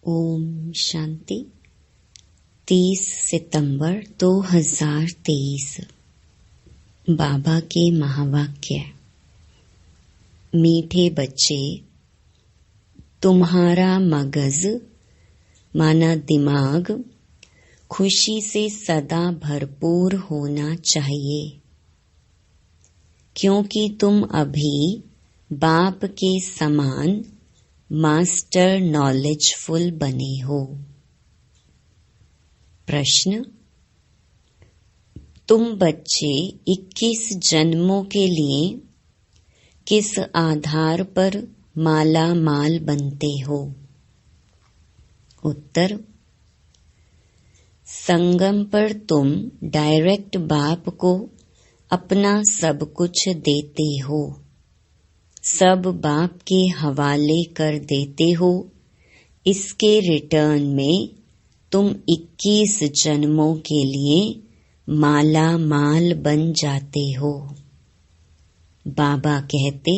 ओम शांति। 30 सितंबर 2023। बाबा के महावाक्य। मीठे बच्चे, तुम्हारा मगज माना दिमाग खुशी से सदा भरपूर होना चाहिए, क्योंकि तुम अभी बाप के समान मास्टर नॉलेजफुल बने हो। प्रश्न: तुम बच्चे 21 जन्मों के लिए किस आधार पर माला माल बनते हो? उत्तर: संगम पर तुम डायरेक्ट बाप को अपना सब कुछ देते हो, सब बाप के हवाले कर देते हो। इसके रिटर्न में तुम 21 जन्मों के लिए माला माल बन जाते हो। बाबा कहते,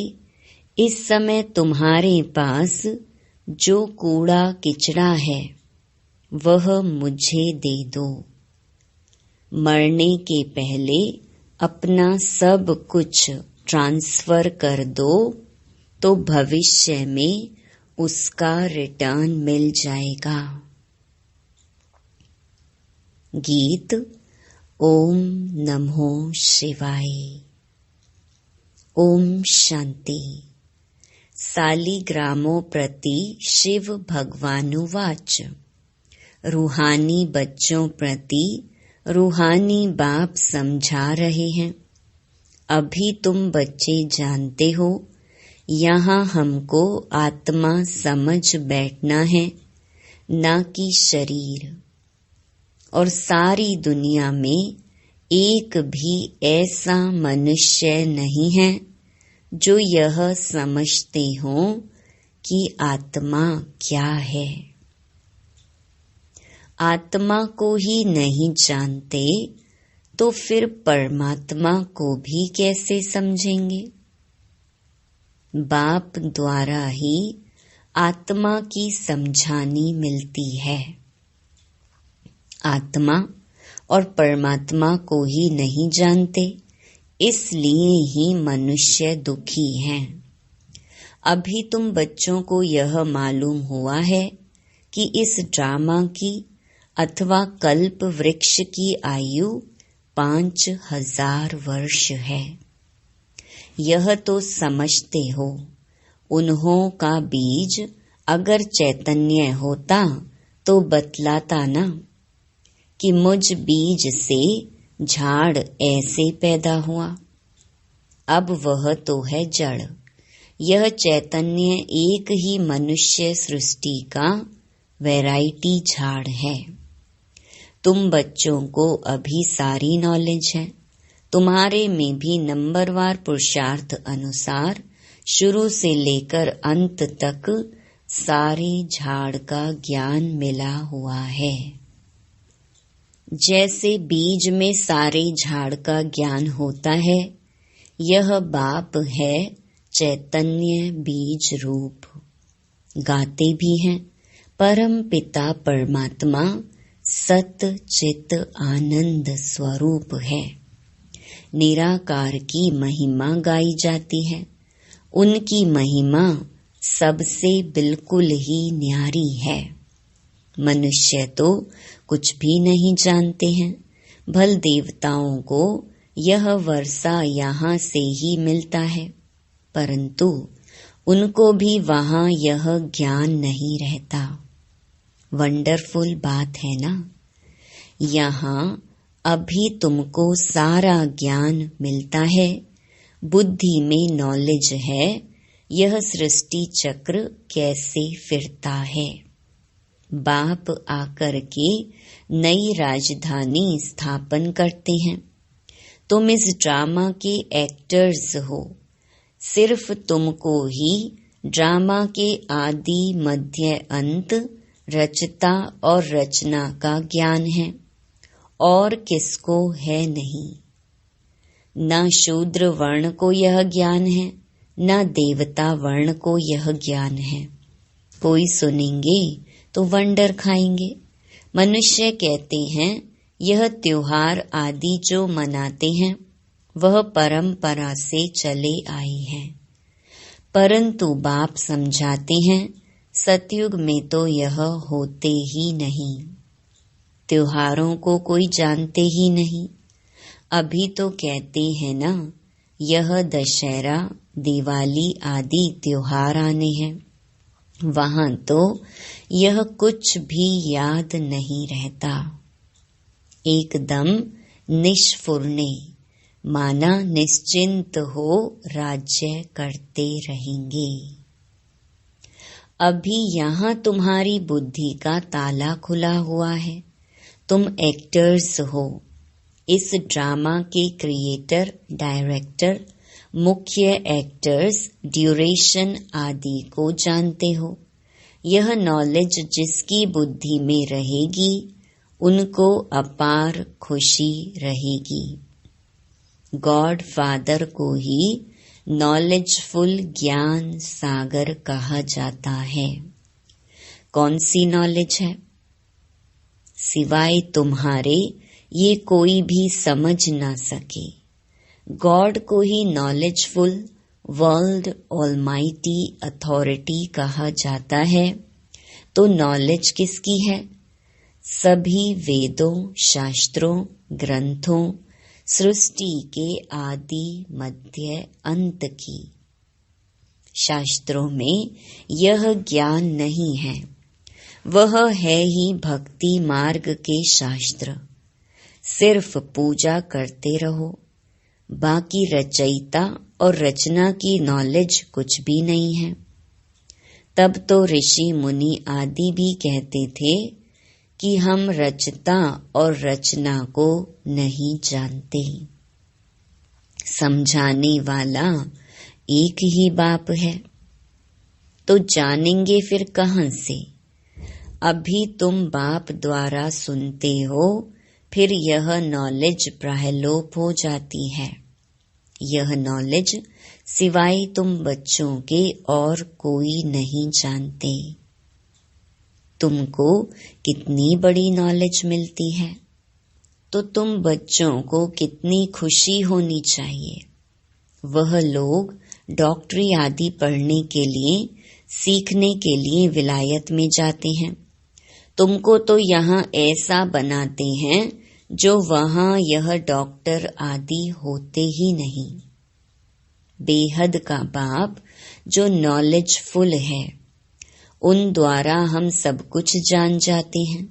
इस समय तुम्हारे पास जो कूड़ा किचड़ा है वह मुझे दे दो। मरने के पहले अपना सब कुछ ट्रांसफर कर दो तो भविष्य में उसका रिटर्न मिल जाएगा। गीत। ओम नमो शिवाय। ओम शांति। सालिग्रामों प्रति शिव भगवानुवाच। रूहानी बच्चों प्रति रूहानी बाप समझा रहे हैं। अभी तुम बच्चे जानते हो, यहाँ हमको आत्मा समझ बैठना है, ना कि शरीर। और सारी दुनिया में एक भी ऐसा मनुष्य नहीं है जो यह समझते हो कि आत्मा क्या है। आत्मा को ही नहीं जानते तो फिर परमात्मा को भी कैसे समझेंगे? बाप द्वारा ही आत्मा की समझानी मिलती है। आत्मा और परमात्मा को ही नहीं जानते, इसलिए ही मनुष्य दुखी हैं। अभी तुम बच्चों को यह मालूम हुआ है कि इस ड्रामा की अथवा कल्प वृक्ष की आयु 5000 वर्ष है। यह तो समझते हो। उन्हों का बीज अगर चैतन्य होता तो बतलाता ना कि मुझ बीज से झाड़ ऐसे पैदा हुआ। अब वह तो है जड़। यह चैतन्य एक ही मनुष्य सृष्टि का वैरायटी झाड़ है। तुम बच्चों को अभी सारी नॉलेज है। तुम्हारे में भी नंबरवार पुरुषार्थ अनुसार शुरू से लेकर अंत तक सारे झाड़ का ज्ञान मिला हुआ है। जैसे बीज में सारे झाड़ का ज्ञान होता है, यह बाप है चैतन्य बीज रूप। गाते भी हैं, परम पिता परमात्मा सत चित आनंद स्वरूप है। निराकार की महिमा गाई जाती है। उनकी महिमा सबसे बिल्कुल ही न्यारी है। मनुष्य तो कुछ भी नहीं जानते हैं। भल देवताओं को यह वर्षा यहाँ से ही मिलता है, परंतु उनको भी वहाँ यह ज्ञान नहीं रहता। वंडरफुल बात है ना। यहाँ अभी तुमको सारा ज्ञान मिलता है। बुद्धि में नॉलेज है यह सृष्टि चक्र कैसे फिरता है। बाप आकर के नई राजधानी स्थापन करते हैं। तुम इस ड्रामा के एक्टर्स हो। सिर्फ तुमको ही ड्रामा के आदि मध्य अंत, रचता और रचना का ज्ञान है, और किसको है नहीं। न शूद्र वर्ण को यह ज्ञान है, न देवता वर्ण को यह ज्ञान है। कोई सुनेंगे तो वंडर खाएंगे। मनुष्य कहते हैं यह त्योहार आदि जो मनाते हैं वह परंपरा से चले आए हैं, परंतु बाप समझाते हैं सतयुग में तो यह होते ही नहीं। त्योहारों को कोई जानते ही नहीं। अभी तो कहते हैं ना यह दशहरा दिवाली आदि त्योहार आने हैं, वहां तो यह कुछ भी याद नहीं रहता। एकदम निष्फुरने माना निश्चिंत हो राज्य करते रहेंगे। अभी यहाँ तुम्हारी बुद्धि का ताला खुला हुआ है। तुम एक्टर्स हो। इस ड्रामा के क्रिएटर, डायरेक्टर, मुख्य एक्टर्स, ड्यूरेशन आदि को जानते हो। यह नॉलेज जिसकी बुद्धि में रहेगी उनको अपार खुशी रहेगी। गॉड फादर को ही नॉलेजफुल ज्ञान सागर कहा जाता है। कौन सी नॉलेज है? सिवाय तुम्हारे ये कोई भी समझ ना सके। गॉड को ही नॉलेजफुल वर्ल्ड ऑलमाइटी अथॉरिटी कहा जाता है। तो नॉलेज किसकी है? सभी वेदों, शास्त्रों, ग्रंथों, सृष्टि के आदि मध्य अंत की। शास्त्रों में यह ज्ञान नहीं है, वह है ही भक्ति मार्ग के शास्त्र। सिर्फ पूजा करते रहो, बाकी रचयिता और रचना की नॉलेज कुछ भी नहीं है। तब तो ऋषि मुनि आदि भी कहते थे कि हम रचता और रचना को नहीं जानते। समझाने वाला एक ही बाप है, तो जानेंगे फिर कहाँ से? अभी तुम बाप द्वारा सुनते हो, फिर यह नॉलेज प्रायलोप हो जाती है। यह नॉलेज सिवाय तुम बच्चों के और कोई नहीं जानते। तुमको कितनी बड़ी नॉलेज मिलती है, तो तुम बच्चों को कितनी खुशी होनी चाहिए। वह लोग डॉक्टरी आदि पढ़ने के लिए, सीखने के लिए विलायत में जाते हैं। तुमको तो यहाँ ऐसा बनाते हैं जो वहाँ यह डॉक्टर आदि होते ही नहीं। बेहद का बाप जो नॉलेजफुल है, उन द्वारा हम सब कुछ जान जाते हैं।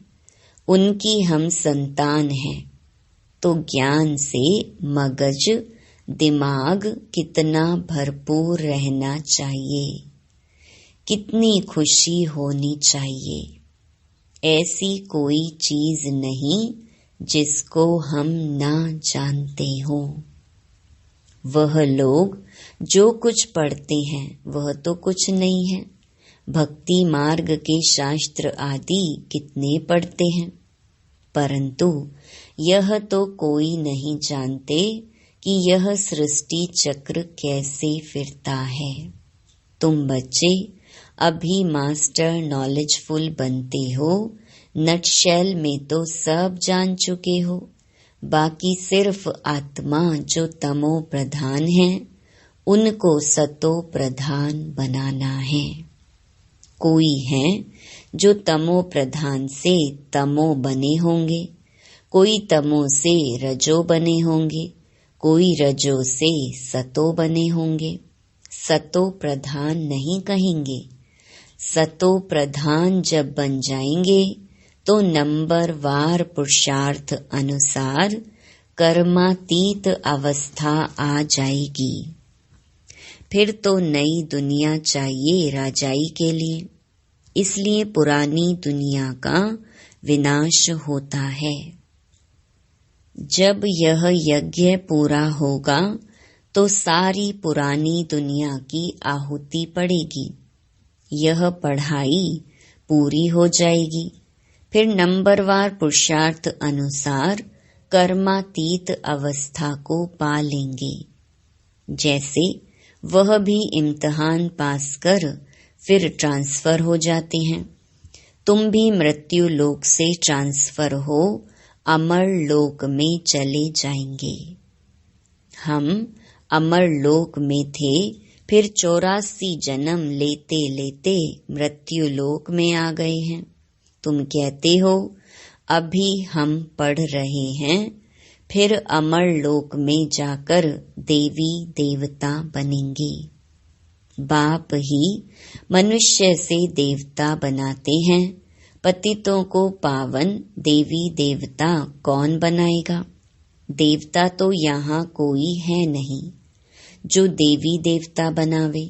उनकी हम संतान हैं, तो ज्ञान से मगज, दिमाग कितना भरपूर रहना चाहिए, कितनी खुशी होनी चाहिए। ऐसी कोई चीज नहीं जिसको हम ना जानते हो। वह लोग जो कुछ पढ़ते हैं वह तो कुछ नहीं है। भक्ति मार्ग के शास्त्र आदि कितने पढ़ते हैं, परंतु यह तो कोई नहीं जानते कि यह सृष्टि चक्र कैसे फिरता है। तुम बच्चे अभी मास्टर नॉलेजफुल बनते हो। नटशेल में तो सब जान चुके हो, बाकी सिर्फ आत्मा जो तमो प्रधान है उनको सतो प्रधान बनाना है। कोई है जो तमो प्रधान से तमो बने होंगे, कोई तमो से रजो बने होंगे, कोई रजो से सतो बने होंगे। सतो प्रधान नहीं कहेंगे। सतो प्रधान जब बन जाएंगे तो नंबर वार पुरुषार्थ अनुसार कर्मातीत अवस्था आ जाएगी। फिर तो नई दुनिया चाहिए राजाई के लिए, इसलिए पुरानी दुनिया का विनाश होता है। जब यह यज्ञ पूरा होगा तो सारी पुरानी दुनिया की आहुति पड़ेगी। यह पढ़ाई पूरी हो जाएगी। फिर नंबरवार पुरुषार्थ अनुसार कर्मातीत अवस्था को पा लेंगे। जैसे वह भी इम्तिहान पास कर फिर ट्रांसफर हो जाते हैं, तो तुम भी मृत्यु लोक से ट्रांसफर हो अमर लोक में चले जाएंगे। हम अमर लोक में थे, फिर 84 जन्म लेते लेते मृत्यु लोक में आ गए हैं। तुम कहते हो अभी हम पढ़ रहे हैं, फिर अमर लोक में जाकर देवी देवता बनेंगे। बाप ही मनुष्य से देवता बनाते हैं। पतितों को पावन देवी देवता कौन बनाएगा? देवता तो यहाँ कोई है नहीं जो देवी देवता बनावे।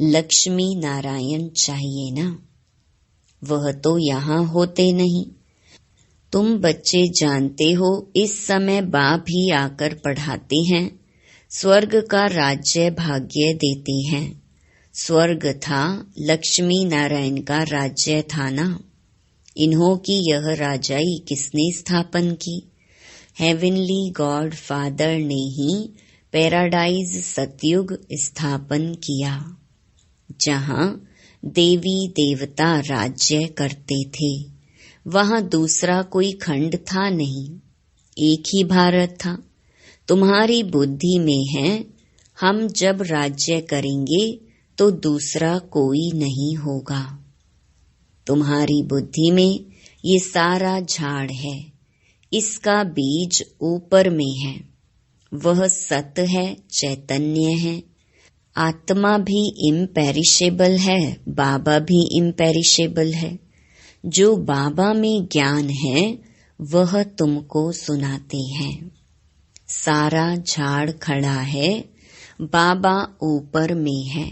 लक्ष्मी नारायण चाहिए ना, वह तो यहाँ होते नहीं। तुम बच्चे जानते हो इस समय बाप ही आकर पढ़ाते हैं, स्वर्ग का राज्य भाग्य देते हैं। स्वर्ग था, लक्ष्मी नारायण का राज्य था ना। इन्हों की यह राजाई किसने स्थापन की? हेवनली गॉड फादर ने ही पैराडाइज सतयुग स्थापन किया, जहाँ देवी देवता राज्य करते थे। वहाँ दूसरा कोई खंड था नहीं, एक ही भारत था। तुम्हारी बुद्धि में है हम जब राज्य करेंगे तो दूसरा कोई नहीं होगा। तुम्हारी बुद्धि में ये सारा झाड़ है, इसका बीज ऊपर में है। वह सत्य है, चैतन्य है। आत्मा भी इम्पेरिशेबल है, बाबा भी इम्पेरिशेबल है। जो बाबा में ज्ञान है वह तुमको सुनाते हैं। सारा झाड़ खड़ा है, बाबा ऊपर में है।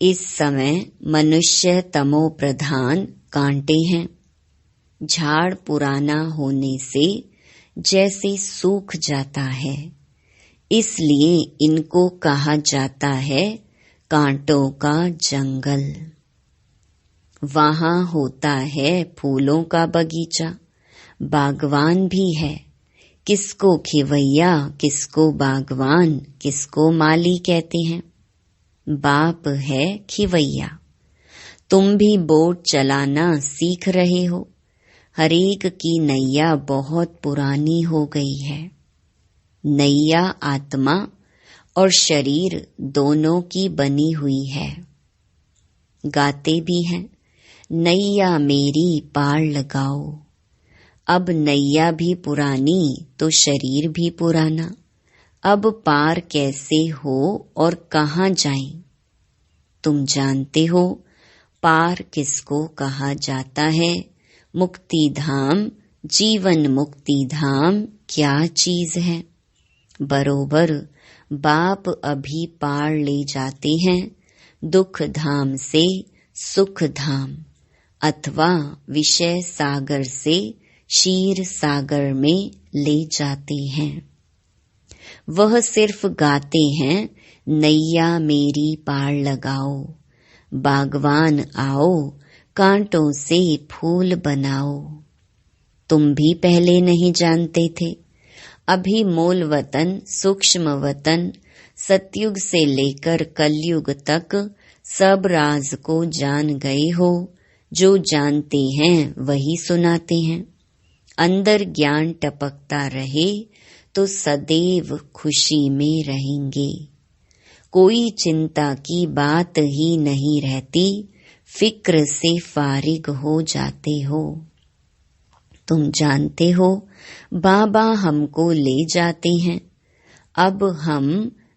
इस समय मनुष्य तमो प्रधान कांटे हैं। झाड़ पुराना होने से जैसे सूख जाता है, इसलिए इनको कहा जाता है कांटों का जंगल। वहाँ होता है फूलों का बगीचा, बागवान भी है। किसको खिवैया, किसको बागवान, किसको माली कहते हैं। बाप है खिवैया। तुम भी बोट चलाना सीख रहे हो। हरेक की नैया बहुत पुरानी हो गई है। नैया आत्मा और शरीर दोनों की बनी हुई है। गाते भी हैं, नैया मेरी पार लगाओ। अब नैया भी पुरानी तो शरीर भी पुराना। अब पार कैसे हो और कहाँ जाएं? तुम जानते हो पार किसको कहा जाता है। मुक्ति धाम, जीवन मुक्ति धाम क्या चीज है? बरोबर बाप अभी पार ले जाते हैं दुख धाम से सुख धाम, अथवा विषय सागर से क्षीर सागर में ले जाते हैं। वह सिर्फ गाते हैं, नैया मेरी पार लगाओ। बागवान आओ, कांटों से फूल बनाओ। तुम भी पहले नहीं जानते थे। अभी मूल वतन, सूक्ष्म वतन, सतयुग से लेकर कलयुग तक सब राज को जान गए हो। जो जानते हैं वही सुनाते हैं। अंदर ज्ञान टपकता रहे तो सदैव खुशी में रहेंगे। कोई चिंता की बात ही नहीं रहती, फिक्र से फारिग हो जाते हो। तुम जानते हो बाबा हमको ले जाते हैं। अब हम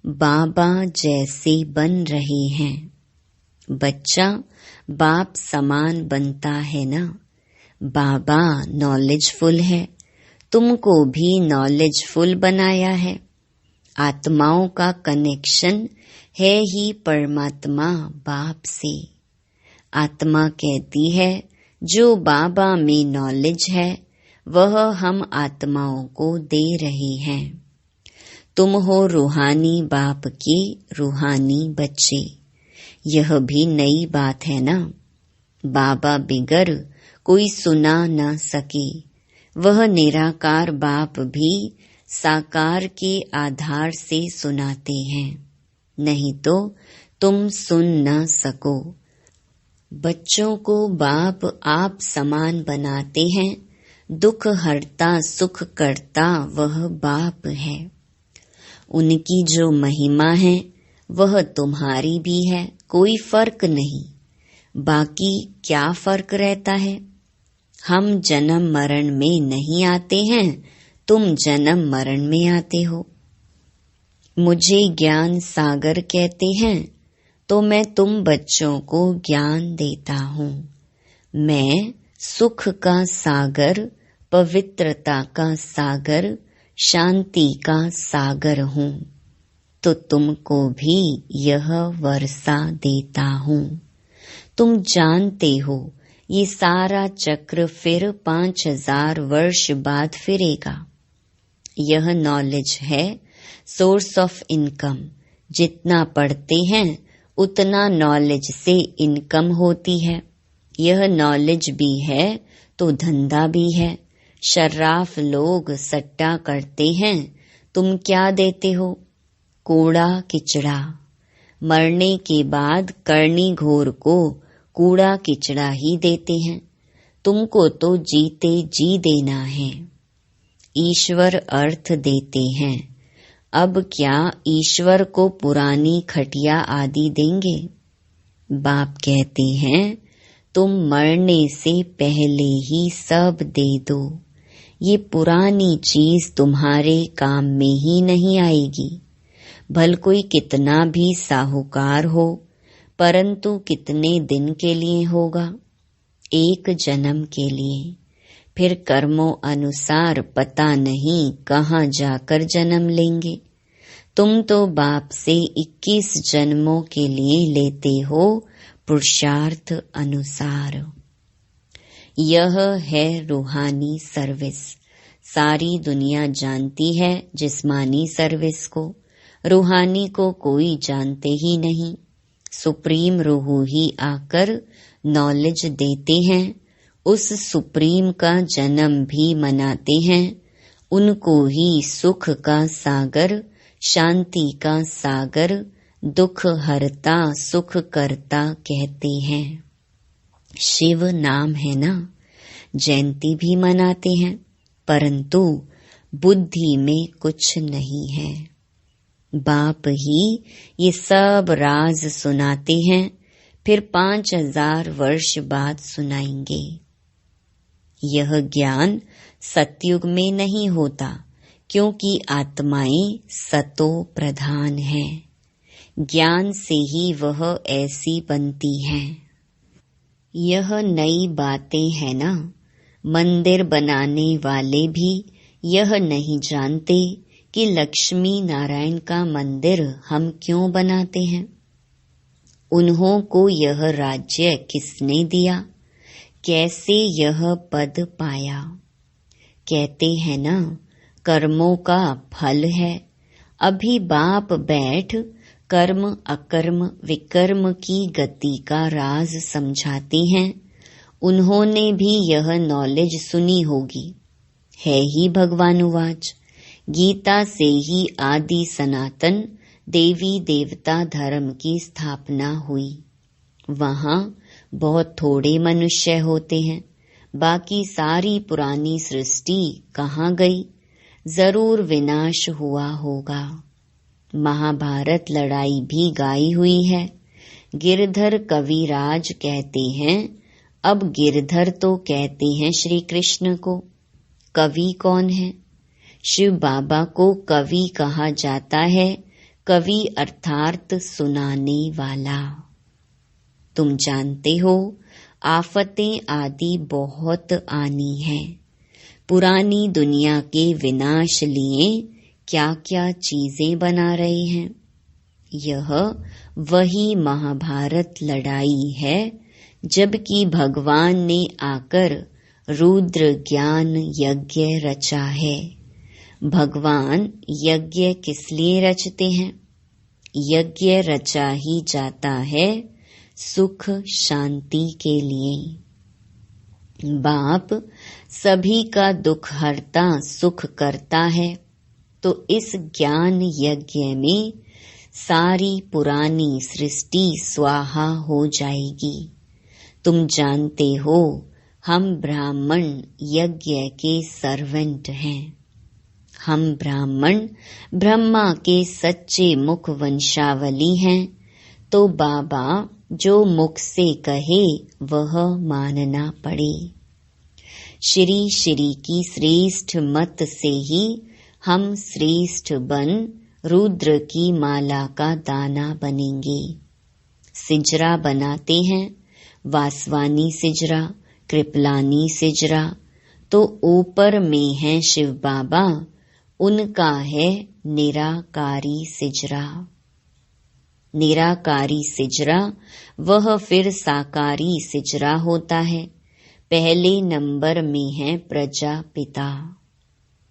बाबा जैसे बन रहे हैं। बच्चा बाप समान बनता है ना। बाबा नॉलेजफुल है, तुमको भी नॉलेजफुल बनाया है। आत्माओं का कनेक्शन है ही परमात्मा बाप से। आत्मा कहती है जो बाबा में नॉलेज है वह हम आत्माओं को दे रहे हैं। तुम हो रूहानी बाप के रूहानी बच्चे। यह भी नई बात है ना। बाबा बिगर कोई सुना न सके। वह निराकार बाप भी साकार के आधार से सुनाते हैं, नहीं तो तुम सुन न सको। बच्चों को बाप आप समान बनाते हैं। दुख हरता सुख करता वह बाप है। उनकी जो महिमा है वह तुम्हारी भी है, कोई फर्क नहीं। बाकी क्या फर्क रहता है? हम जन्म मरण में नहीं आते हैं, तुम जन्म मरण में आते हो। मुझे ज्ञान सागर कहते हैं, तो मैं तुम बच्चों को ज्ञान देता हूँ। मैं सुख का सागर, पवित्रता का सागर, शांति का सागर हूँ, तो तुमको भी यह वर्षा देता हूँ। तुम जानते हो ये सारा चक्र फिर 5000 वर्ष बाद फिरेगा। यह नॉलेज है सोर्स ऑफ इनकम। जितना पढ़ते हैं उतना नॉलेज से इनकम होती है। यह नॉलेज भी है तो धंधा भी है। शर्राफ लोग सट्टा करते हैं, तुम क्या देते हो? कूड़ा किचड़ा। मरने के बाद करनी घोर को कूड़ा किचड़ा ही देते हैं। तुमको तो जीते जी देना है। ईश्वर अर्थ देते हैं। अब क्या ईश्वर को पुरानी खटिया आदि देंगे? बाप कहते हैं तुम मरने से पहले ही सब दे दो। ये पुरानी चीज तुम्हारे काम में ही नहीं आएगी। भल कोई कितना भी साहूकार हो, परंतु कितने दिन के लिए होगा? एक जन्म के लिए। फिर कर्मों अनुसार पता नहीं कहाँ जाकर जन्म लेंगे। तुम तो बाप से 21 जन्मों के लिए लेते हो पुरुषार्थ अनुसार। यह है रूहानी सर्विस। सारी दुनिया जानती है जिस्मानी सर्विस को, रूहानी को कोई जानते ही नहीं। सुप्रीम रूह ही आकर नॉलेज देते हैं, उस सुप्रीम का जन्म भी मनाते हैं। उनको ही सुख का सागर, शांति का सागर, दुख हरता सुख करता कहते हैं। शिव नाम है ना, जयंती भी मनाते हैं, परंतु बुद्धि में कुछ नहीं है। बाप ही ये सब राज सुनाते हैं, फिर 5000 वर्ष बाद सुनाएंगे। यह ज्ञान सतयुग में नहीं होता, क्योंकि आत्माएं सतो प्रधान हैं। ज्ञान से ही वह ऐसी बनती हैं। यह नई बातें हैं ना। मंदिर बनाने वाले भी यह नहीं जानते कि लक्ष्मी नारायण का मंदिर हम क्यों बनाते हैं। उन्हों को यह राज्य किसने दिया, कैसे यह पद पाया? कहते हैं ना, कर्मों का फल है। अभी बाप बैठ कर्म अकर्म विकर्म की गति का राज समझाते हैं। उन्होंने भी यह नॉलेज सुनी होगी। है ही भगवानुवाच। गीता से ही आदि सनातन देवी देवता धर्म की स्थापना हुई। वहाँ बहुत थोड़े मनुष्य होते हैं, बाकी सारी पुरानी सृष्टि कहाँ गई? जरूर विनाश हुआ होगा। महाभारत लड़ाई भी गाई हुई है। गिरधर कविराज कहते हैं, अब गिरधर तो कहते हैं श्री कृष्ण को। कवि कौन है? शिव बाबा को कवि कहा जाता है। कवि अर्थात सुनाने वाला। तुम जानते हो आफतें आदि बहुत आनी है। पुरानी दुनिया के विनाश लिए क्या क्या चीजें बना रहे हैं। यह वही महाभारत लड़ाई है, जबकि भगवान ने आकर रुद्र ज्ञान यज्ञ रचा है। भगवान यज्ञ किस लिए रचते हैं? यज्ञ रचा ही जाता है सुख शांति के लिए। बाप सभी का दुख हरता सुख करता है, तो इस ज्ञान यज्ञ में सारी पुरानी सृष्टि स्वाहा हो जाएगी। तुम जानते हो हम ब्राह्मण यज्ञ के सर्वेंट हैं। हम ब्राह्मण ब्रह्मा के सच्चे मुख वंशावली हैं, तो बाबा जो मुख से कहे वह मानना पड़े। श्री श्री की श्रेष्ठ मत से ही हम श्रेष्ठ बन रुद्र की माला का दाना बनेंगे। सिजरा बनाते हैं, वासवानी सिजरा, कृपलानी सिजरा, तो ऊपर में है शिव बाबा, उनका है निराकारी सिजरा। निराकारी सिजरा वह फिर साकारी सिजरा होता है। पहले नंबर में है प्रजापिता,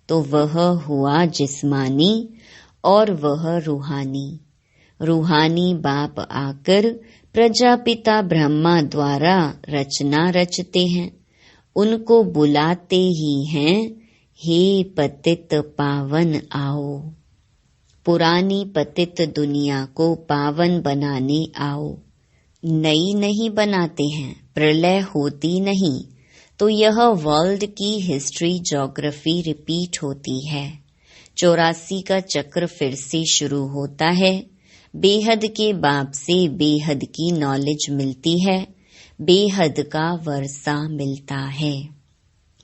तो वह हुआ जिस्मानी और वह रूहानी। रूहानी बाप आकर प्रजापिता ब्रह्मा द्वारा रचना रचते हैं। उनको बुलाते ही हैं, हे पतित पावन आओ। पुरानी पतित दुनिया को पावन बनाने आओ। नई नहीं बनाते हैं, प्रलय होती नहीं, तो यह वर्ल्ड की हिस्ट्री ज्योग्राफी रिपीट होती है। 84 का चक्र फिर से शुरू होता है। बेहद के बाप से बेहद की नॉलेज मिलती है, बेहद का वर्षा मिलता है।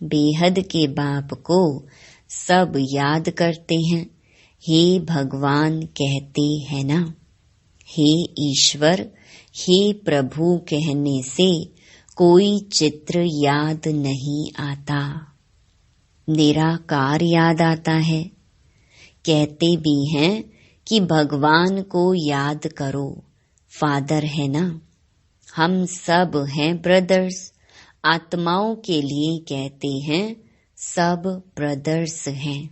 बेहद के बाप को सब याद करते हैं। हे भगवान कहते हैं ना, हे ईश्वर, हे प्रभु कहने से कोई चित्र याद नहीं आता, निराकार याद आता है। कहते भी हैं कि भगवान को याद करो, फादर है ना। हम सब हैं ब्रदर्स। आत्माओं के लिए कहते हैं सब ब्रदर्स हैं।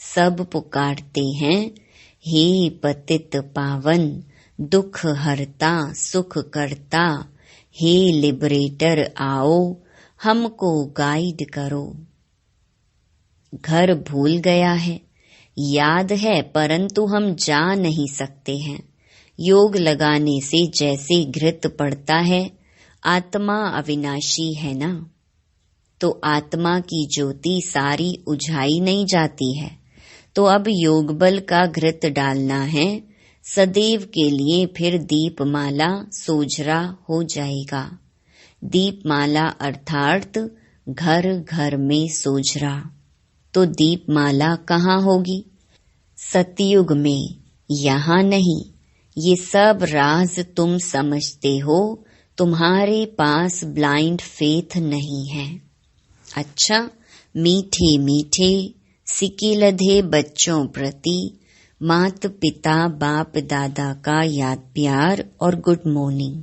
सब पुकारते हैं, हे पतित पावन, दुख हरता सुख करता, हे लिबरेटर आओ, हमको गाइड करो। घर भूल गया है, याद है परंतु हम जा नहीं सकते हैं। योग लगाने से जैसे घृत पड़ता है, आत्मा अविनाशी है ना, तो आत्मा की ज्योति सारी उझाई नहीं जाती है। तो अब योग बल का घृत डालना है सदैव के लिए, फिर दीपमाला सोझरा हो जाएगा। दीपमाला अर्थात घर घर में सोझरा। तो दीपमाला कहाँ होगी? सतयुग में, यहाँ नहीं। ये सब राज तुम समझते हो, तुम्हारे पास ब्लाइंड फेथ नहीं है। अच्छा, मीठे मीठे सिकिलधे बच्चों प्रति मात पिता बाप दादा का याद प्यार और गुड मॉर्निंग।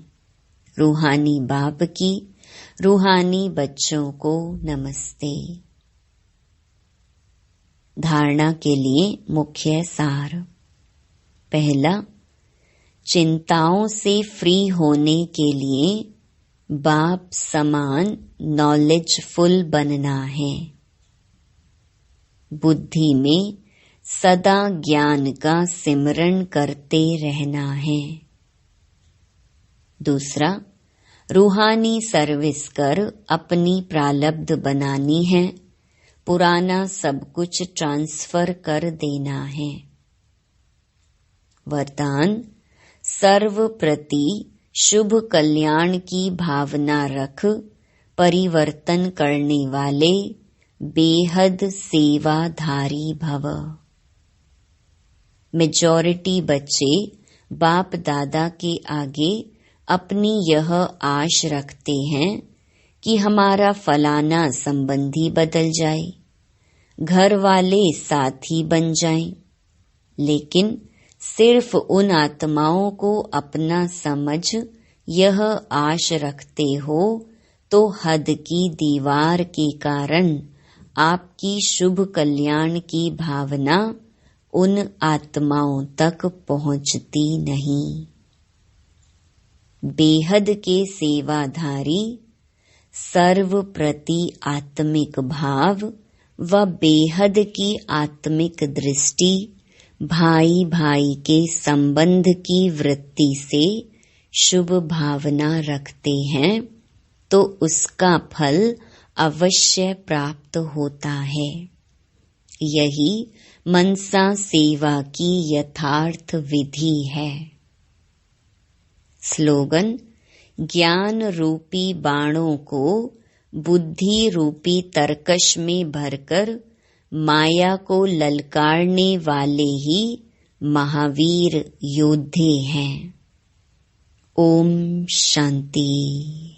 रूहानी बाप की रूहानी बच्चों को नमस्ते। धारणा के लिए मुख्य सार। पहला, चिंताओं से फ्री होने के लिए बाप समान नॉलेजफुल बनना है। बुद्धि में सदा ज्ञान का सिमरण करते रहना है। दूसरा, रूहानी सर्विस कर अपनी प्रालब्ध बनानी है। पुराना सब कुछ ट्रांसफर कर देना है। वरदान, सर्व प्रति शुभ कल्याण की भावना रख परिवर्तन करने वाले बेहद सेवाधारी भव। मेजॉरिटी बच्चे बाप दादा के आगे अपनी यह आश रखते हैं कि हमारा फलाना संबंधी बदल जाए, घर वाले साथी बन जाएं, लेकिन सिर्फ उन आत्माओं को अपना समझ यह आश रखते हो तो हद की दीवार के कारण आपकी शुभ कल्याण की भावना उन आत्माओं तक पहुंचती नहीं। बेहद के सेवाधारी सर्व प्रति आत्मिक भाव व बेहद की आत्मिक दृष्टि, भाई भाई के संबंध की वृत्ति से शुभ भावना रखते हैं तो उसका फल अवश्य प्राप्त होता है। यही मनसा सेवा की यथार्थ विधि है। स्लोगन: ज्ञान रूपी बाणों को बुद्धि रूपी तरकश में भरकर माया को ललकारने वाले ही महावीर योद्धे हैं। ओम शांति।